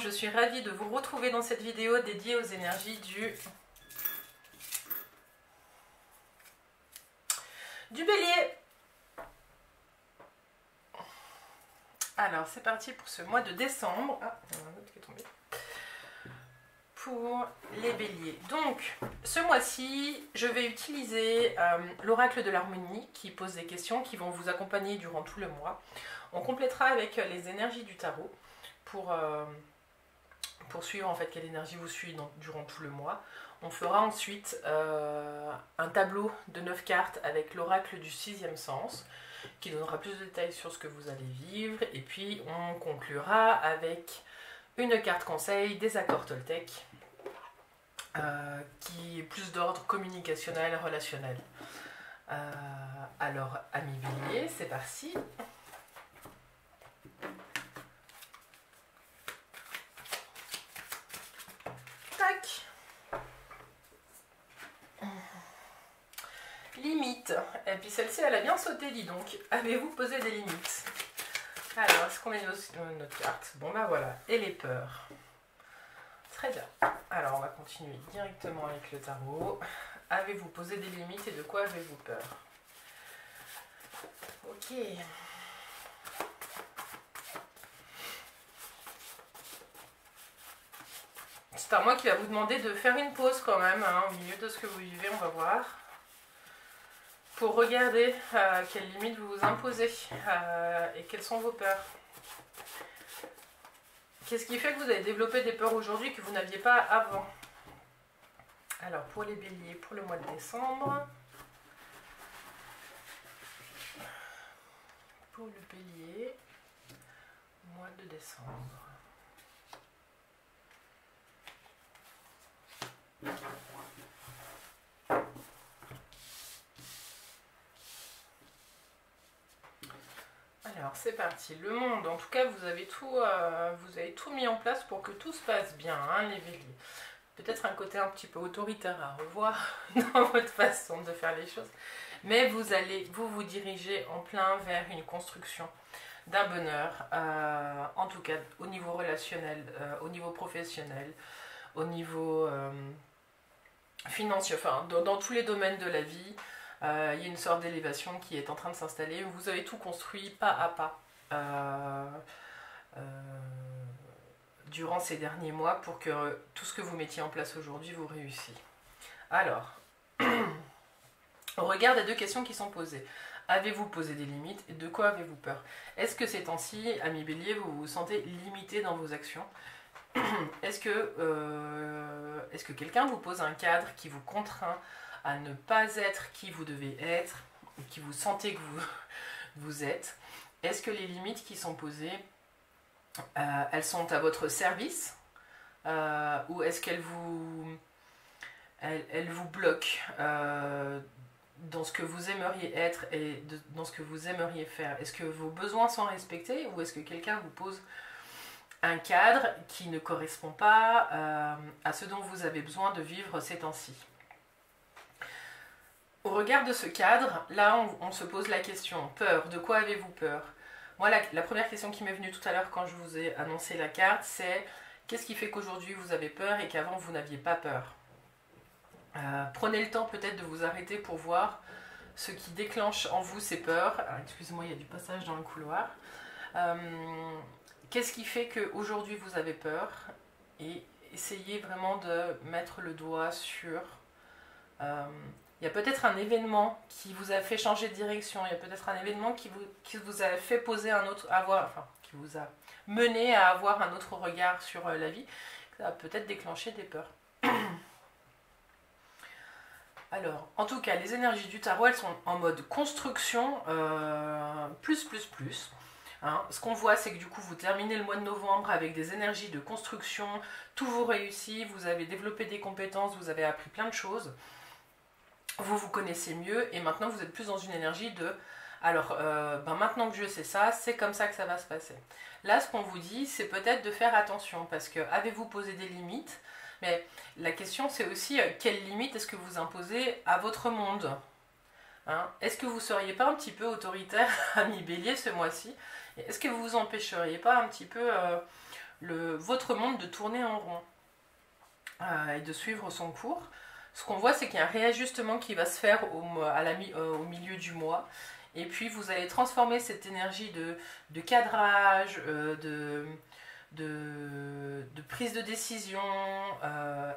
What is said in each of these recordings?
je suis ravie de vous retrouver dans cette vidéo dédiée aux énergies du Bélier. Alors c'est parti pour ce mois de décembre. Ah, il y en a un autre qui est tombé. Pour les Béliers. Donc ce mois-ci, je vais utiliser l'oracle de l'harmonie qui pose des questions qui vont vous accompagner durant tout le mois. On complétera avec les énergies du tarot pour suivre en fait quelle énergie vous suit durant tout le mois. On fera ensuite un tableau de 9 cartes avec l'oracle du 6e sens qui donnera plus de détails sur ce que vous allez vivre. Et puis on conclura avec une carte conseil des accords Toltec qui est plus d'ordre communicationnel, relationnel. Alors amis Bélier, c'est parti. Tac. Limites. Et puis celle-ci, elle a bien sauté, dis donc. Avez-vous posé des limites? Alors, est-ce qu'on met notre carte? Bon, bah voilà. Et les peurs. Très bien. Alors, on va continuer directement avec le tarot. Avez-vous posé des limites et de quoi avez-vous peur? Ok. C'est à moi qui va vous demander de faire une pause quand même, hein, au milieu de ce que vous vivez, on va voir. Pour regarder quelles limites vous vous imposez et quelles sont vos peurs. Qu'est-ce qui fait que vous avez développé des peurs aujourd'hui que vous n'aviez pas avant? Alors pour les Béliers, pour le mois de décembre. Pour le Bélier, mois de décembre. Alors c'est parti, le monde, en tout cas vous avez tout mis en place pour que tout se passe bien, hein, les Béliers. Peut-être un côté un petit peu autoritaire à revoir dans votre façon de faire les choses, mais vous allez vous diriger en plein vers une construction d'un bonheur, en tout cas au niveau relationnel, au niveau professionnel, au niveau financier, enfin dans tous les domaines de la vie. Il y a une sorte d'élévation qui est en train de s'installer. Vous avez tout construit pas à pas durant ces derniers mois pour que tout ce que vous mettiez en place aujourd'hui vous réussissiez. Alors, on regarde les deux questions qui sont posées. Avez-vous posé des limites et de quoi avez-vous peur? Est-ce que ces temps-ci, amis Bélier, vous vous sentez limité dans vos actions? Est-ce que quelqu'un vous pose un cadre qui vous contraint à ne pas être qui vous devez être, qui vous sentez que vous êtes? Est-ce que les limites qui sont posées, elles sont à votre service ou est-ce qu'elles vous bloquent dans ce que vous aimeriez être et dans ce que vous aimeriez faire? Est-ce que vos besoins sont respectés ou est-ce que quelqu'un vous pose un cadre qui ne correspond pas à ce dont vous avez besoin de vivre ces temps-ci? Au regard de ce cadre, là on se pose la question, peur, de quoi avez-vous peur? Moi la première question qui m'est venue tout à l'heure quand je vous ai annoncé la carte, c'est qu'est-ce qui fait qu'aujourd'hui vous avez peur et qu'avant vous n'aviez pas peur? Prenez le temps peut-être de vous arrêter pour voir ce qui déclenche en vous ces peurs. Excusez-moi, il y a du passage dans le couloir. Qu'est-ce qui fait qu'aujourd'hui vous avez peur? Et essayez vraiment de mettre le doigt sur... il y a peut-être un événement qui vous a fait changer de direction, il y a peut-être un événement qui vous a fait poser qui vous a mené à avoir un autre regard sur la vie, ça va peut-être déclencher des peurs. Alors, en tout cas, les énergies du tarot, elles sont en mode construction, plus. Hein. Ce qu'on voit, c'est que du coup, vous terminez le mois de novembre avec des énergies de construction, tout vous réussit, vous avez développé des compétences, vous avez appris plein de choses. Vous vous connaissez mieux et maintenant vous êtes plus dans une énergie de alors maintenant que je sais ça, c'est comme ça que ça va se passer. Là ce qu'on vous dit c'est peut-être de faire attention parce que avez-vous posé des limites? Mais la question c'est aussi quelles limites est-ce que vous imposez à votre monde, hein? Est-ce que vous ne seriez pas un petit peu autoritaire, ami Bélier, ce mois-ci? Est-ce que vous vous empêcheriez pas un petit peu votre monde de tourner en rond et de suivre son cours. Ce qu'on voit, c'est qu'il y a un réajustement qui va se faire au milieu du mois. Et puis, vous allez transformer cette énergie de cadrage, de prise de décision,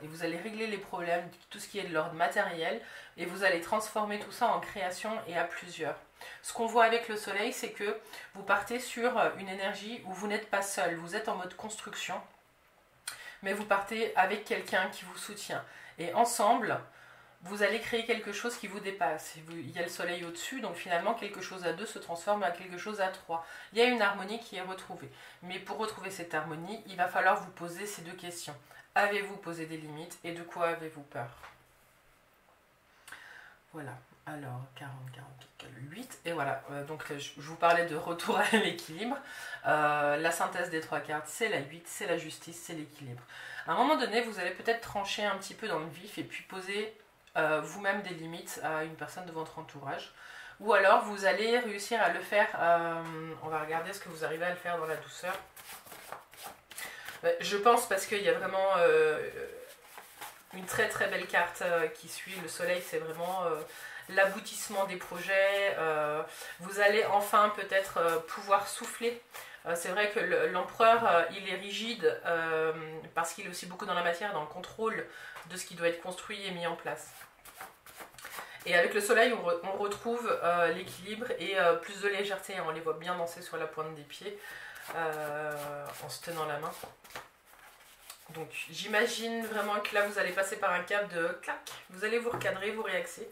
et vous allez régler les problèmes, tout ce qui est de l'ordre matériel, et vous allez transformer tout ça en création et à plusieurs. Ce qu'on voit avec le soleil, c'est que vous partez sur une énergie où vous n'êtes pas seul, vous êtes en mode construction, mais vous partez avec quelqu'un qui vous soutient. Et ensemble, vous allez créer quelque chose qui vous dépasse. Il y a le soleil au-dessus, donc finalement quelque chose à 2 se transforme à quelque chose à 3. Il y a une harmonie qui est retrouvée. Mais pour retrouver cette harmonie, il va falloir vous poser ces 2 questions. Avez-vous posé des limites et de quoi avez-vous peur? Voilà. Alors, 40, 8. Et voilà. Donc, je vous parlais de retour à l'équilibre. La synthèse des 3 cartes, c'est la 8, c'est la justice, c'est l'équilibre. À un moment donné, vous allez peut-être trancher un petit peu dans le vif et puis poser vous-même des limites à une personne de votre entourage. Ou alors, vous allez réussir à le faire. On va regarder ce que vous arrivez à le faire dans la douceur. Je pense parce qu'il y a vraiment une très très belle carte qui suit. Le soleil, c'est vraiment l'aboutissement des projets. Vous allez enfin peut-être pouvoir souffler. C'est vrai que l'empereur, il est rigide parce qu'il est aussi beaucoup dans la matière, dans le contrôle de ce qui doit être construit et mis en place. Et avec le soleil, on retrouve l'équilibre et plus de légèreté. On les voit bien danser sur la pointe des pieds en se tenant la main. Donc j'imagine vraiment que là vous allez passer par un cap de clac, vous allez vous recadrer, vous réaxer,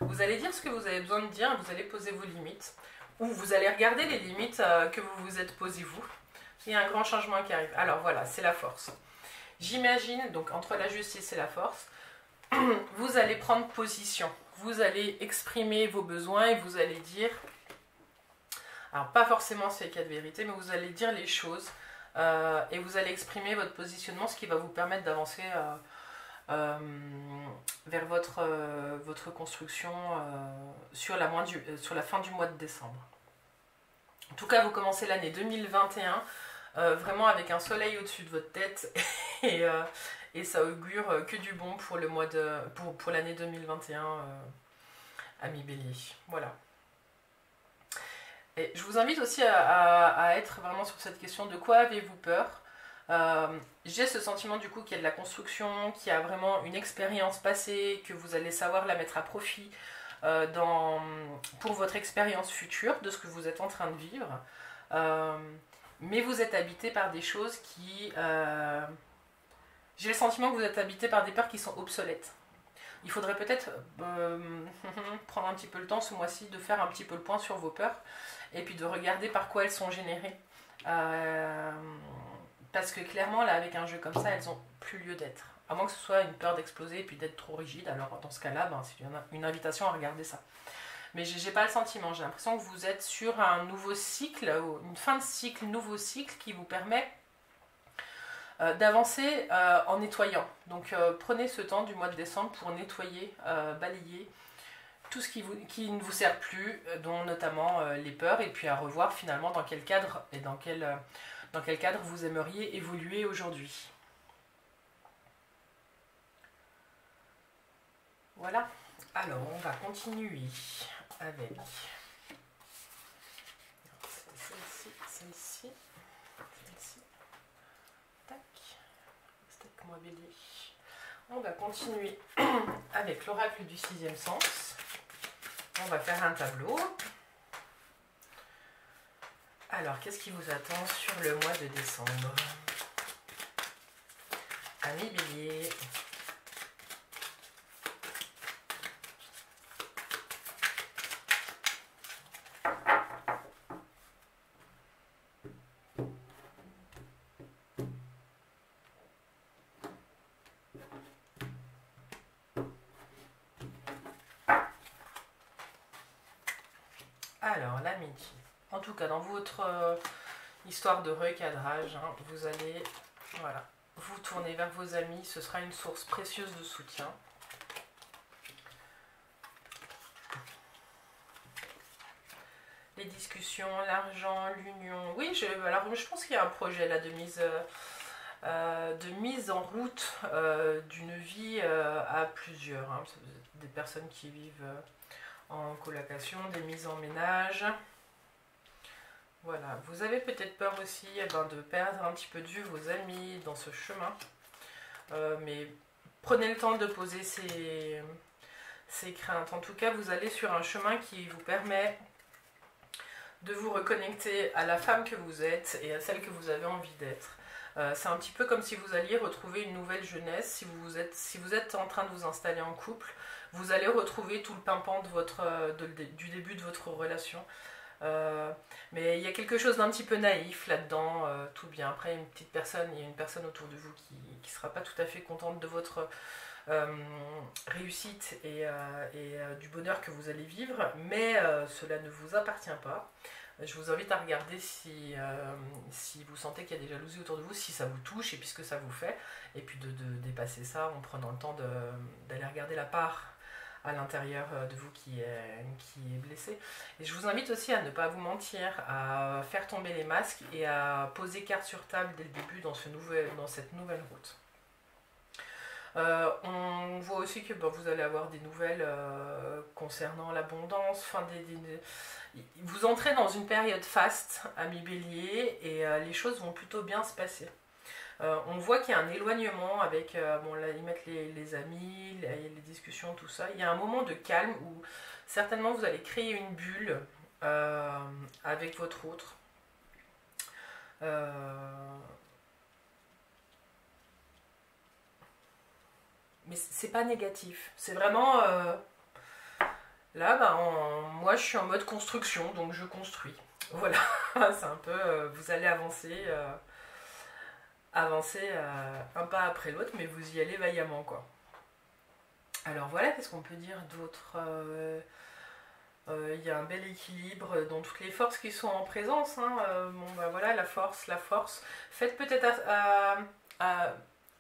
vous allez dire ce que vous avez besoin de dire, vous allez poser vos limites, ou vous allez regarder les limites que vous vous êtes posées vous. Il y a un grand changement qui arrive. Alors voilà, c'est la force. J'imagine, donc entre la justice et la force, vous allez prendre position, vous allez exprimer vos besoins et vous allez dire, alors pas forcément c'est les cas de vérité, mais vous allez dire les choses. Et vous allez exprimer votre positionnement, ce qui va vous permettre d'avancer vers votre construction sur la fin du mois de décembre. En tout cas, vous commencez l'année 2021 vraiment avec un soleil au-dessus de votre tête et ça augure que du bon pour l'année 2021 amis Bélier. Voilà. Et je vous invite aussi à être vraiment sur cette question de quoi avez-vous peur. J'ai ce sentiment du coup qu'il y a de la construction, qu'il y a vraiment une expérience passée, que vous allez savoir la mettre à profit pour votre expérience future, de ce que vous êtes en train de vivre. Mais vous êtes habité par des choses qui... j'ai le sentiment que vous êtes habité par des peurs qui sont obsolètes. Il faudrait peut-être prendre un petit peu le temps ce mois-ci de faire un petit peu le point sur vos peurs et puis de regarder par quoi elles sont générées. Parce que clairement, là, avec un jeu comme ça, elles n'ont plus lieu d'être. À moins que ce soit une peur d'exploser et puis d'être trop rigide. Alors dans ce cas-là, c'est une invitation à regarder ça. Mais j'ai pas le sentiment. J'ai l'impression que vous êtes sur un nouveau cycle, une fin de cycle, nouveau cycle qui vous permet d'avancer en nettoyant. Donc prenez ce temps du mois de décembre pour nettoyer, balayer tout ce qui ne vous sert plus, dont notamment les peurs, et puis à revoir finalement dans quel cadre et dans quel cadre vous aimeriez évoluer aujourd'hui. Voilà. Alors on va continuer avec celle-ci. Moi Bélier. On va continuer avec l'oracle du 6e sens. On va faire un tableau. Alors, qu'est-ce qui vous attend sur le mois de décembre? Amis Bélier. Alors, l'amitié. En tout cas, dans votre histoire de recadrage, vous allez vous tourner vers vos amis. Ce sera une source précieuse de soutien. Les discussions, l'argent, l'union. Oui, alors je pense qu'il y a un projet là de mise de mise en route d'une vie à plusieurs. Hein. Des personnes qui vivent en colocation, des mises en ménage. Voilà, vous avez peut-être peur aussi de perdre un petit peu de vue vos amis dans ce chemin. Mais prenez le temps de poser ces craintes. En tout cas, vous allez sur un chemin qui vous permet de vous reconnecter à la femme que vous êtes et à celle que vous avez envie d'être. C'est un petit peu comme si vous alliez retrouver une nouvelle jeunesse. Si vous êtes en train de vous installer en couple, vous allez retrouver tout le pimpant du début de votre relation. Mais il y a quelque chose d'un petit peu naïf là-dedans, tout bien. Après, il y a une personne autour de vous qui ne sera pas tout à fait contente de votre réussite et du bonheur que vous allez vivre, mais cela ne vous appartient pas. Je vous invite à regarder si vous sentez qu'il y a des jalousies autour de vous, si ça vous touche et puis ce que ça vous fait, et puis de dépasser ça en prenant le temps d'aller regarder la part à l'intérieur de vous qui est blessé. Et je vous invite aussi à ne pas vous mentir, à faire tomber les masques et à poser carte sur table dès le début dans cette nouvelle route. On voit aussi que vous allez avoir des nouvelles concernant l'abondance, vous entrez dans une période faste, ami Bélier, et les choses vont plutôt bien se passer. On voit qu'il y a un éloignement avec, là ils mettent les amis, les discussions, tout ça. Il y a un moment de calme où certainement vous allez créer une bulle avec votre autre. Mais c'est pas négatif, c'est vraiment... Là, moi je suis en mode construction, donc je construis. Voilà, c'est un peu... vous allez avancer un pas après l'autre, mais vous y allez vaillamment, quoi. Alors voilà, qu'est-ce qu'on peut dire d'autre? Il y a un bel équilibre dans toutes les forces qui sont en présence. Hein. Voilà, la force. Faites peut-être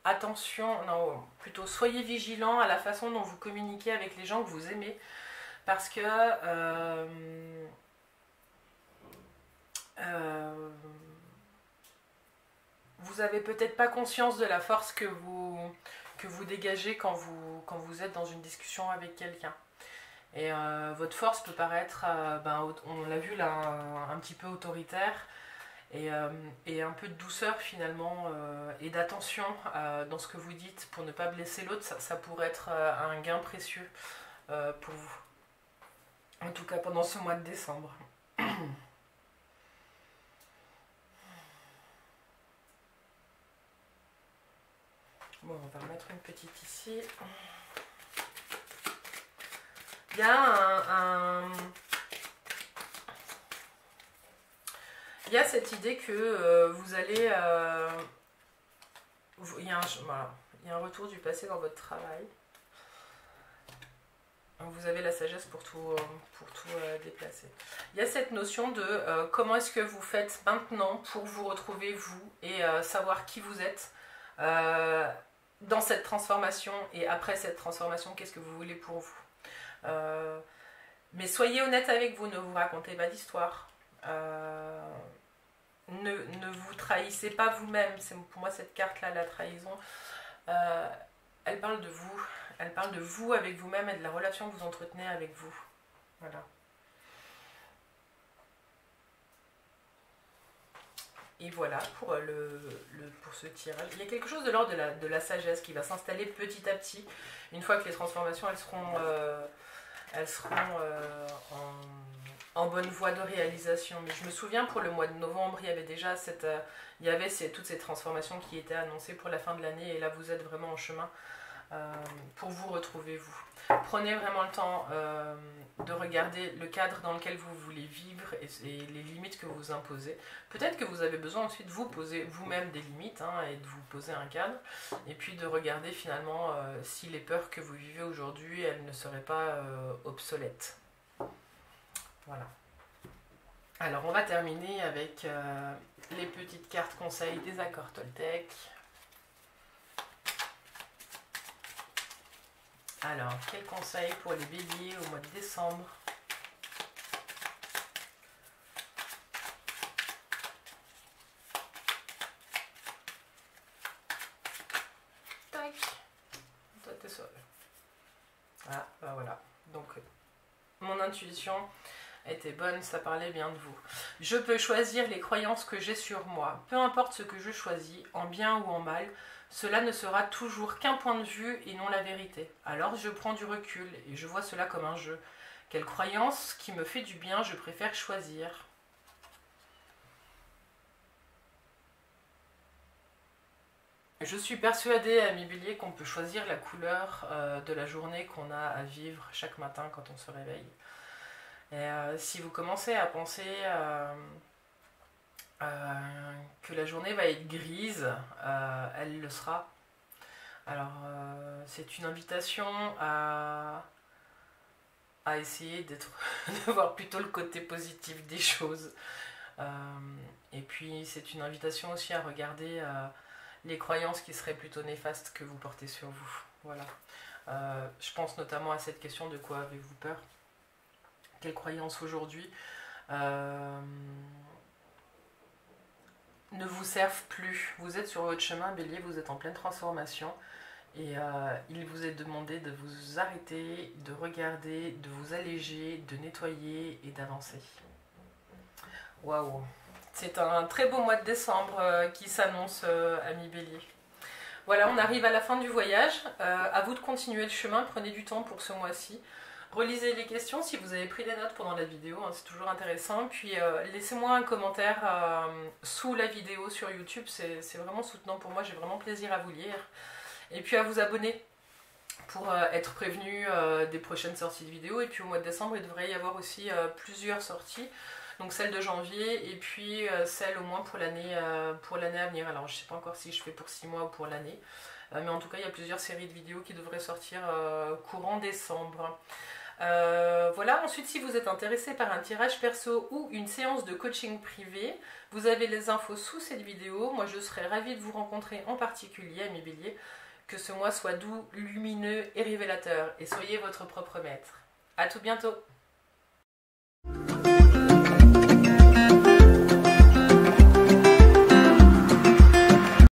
attention, non, plutôt soyez vigilant à la façon dont vous communiquez avec les gens que vous aimez. Parce que vous n'avez peut-être pas conscience de la force que vous dégagez quand vous êtes dans une discussion avec quelqu'un. Et votre force peut paraître, on l'a vu là, un petit peu autoritaire, et un peu de douceur finalement, et d'attention dans ce que vous dites pour ne pas blesser l'autre, ça pourrait être un gain précieux pour vous. En tout cas pendant ce mois de décembre. Bon, on va remettre une petite ici. Il y a il y a cette idée que vous allez... il y a un retour du passé dans votre travail. Vous avez la sagesse pour tout déplacer. Il y a cette notion de comment est-ce que vous faites maintenant pour vous retrouver vous et savoir qui vous êtes dans cette transformation et après cette transformation, qu'est-ce que vous voulez pour vous. Mais soyez honnête avec vous, ne vous racontez pas d'histoire. Ne vous trahissez pas vous-même. C'est pour moi cette carte-là, la trahison. Elle parle de vous. Elle parle de vous avec vous-même et de la relation que vous entretenez avec vous. Voilà. Et voilà pour ce tirage. Il y a quelque chose de l'ordre de la sagesse qui va s'installer petit à petit. Une fois que les transformations elles seront en bonne voie de réalisation. Mais je me souviens pour le mois de novembre, il y avait déjà toutes ces transformations qui étaient annoncées pour la fin de l'année. Et là, vous êtes vraiment en chemin pour vous retrouver vous. Prenez vraiment le temps de regarder le cadre dans lequel vous voulez vivre et les limites que vous imposez. Peut-être que vous avez besoin ensuite de vous poser vous-même des limites et de vous poser un cadre. Et puis de regarder finalement si les peurs que vous vivez aujourd'hui, elles ne seraient pas obsolètes. Voilà. Alors on va terminer avec les petites cartes conseils des accords Toltec. Alors, quel conseil pour les béliers au mois de décembre? mon intuition était bonne, ça parlait bien de vous. Je peux choisir les croyances que j'ai sur moi. Peu importe ce que je choisis, en bien ou en mal, cela ne sera toujours qu'un point de vue et non la vérité. Alors je prends du recul et je vois cela comme un jeu. Quelle croyance qui me fait du bien je préfère choisir? Je suis persuadée, ami Bélier, qu'on peut choisir la couleur de la journée qu'on a à vivre chaque matin quand on se réveille. Et si vous commencez à penser que la journée va être grise, elle le sera. Alors c'est une invitation à essayer de voir plutôt le côté positif des choses. Et puis c'est une invitation aussi à regarder les croyances qui seraient plutôt néfastes que vous portez sur vous. Voilà. Je pense notamment à cette question: de quoi avez-vous peur? Quelles croyances aujourd'hui ne vous servent plus? Vous êtes sur votre chemin, Bélier, vous êtes en pleine transformation et il vous est demandé de vous arrêter, de regarder, de vous alléger, de nettoyer et d'avancer. Waouh! C'est un très beau mois de décembre qui s'annonce, ami Bélier. Voilà, on arrive à la fin du voyage. À vous de continuer le chemin, prenez du temps pour ce mois-ci. Relisez les questions si vous avez pris des notes pendant la vidéo, hein, c'est toujours intéressant. Puis laissez-moi un commentaire sous la vidéo sur YouTube, c'est vraiment soutenant pour moi, j'ai vraiment plaisir à vous lire. Et puis à vous abonner pour être prévenu des prochaines sorties de vidéos. Et puis au mois de décembre, il devrait y avoir aussi plusieurs sorties. Donc celle de janvier et puis celle au moins pour l'année à venir. Alors je ne sais pas encore si je fais pour 6 mois ou pour l'année. Mais en tout cas, il y a plusieurs séries de vidéos qui devraient sortir courant décembre. Voilà, ensuite si vous êtes intéressé par un tirage perso ou une séance de coaching privé, vous avez les infos sous cette vidéo. Moi je serais ravie de vous rencontrer en particulier, ami Bélier. Que ce mois soit doux, lumineux et révélateur et soyez votre propre maître. A tout bientôt.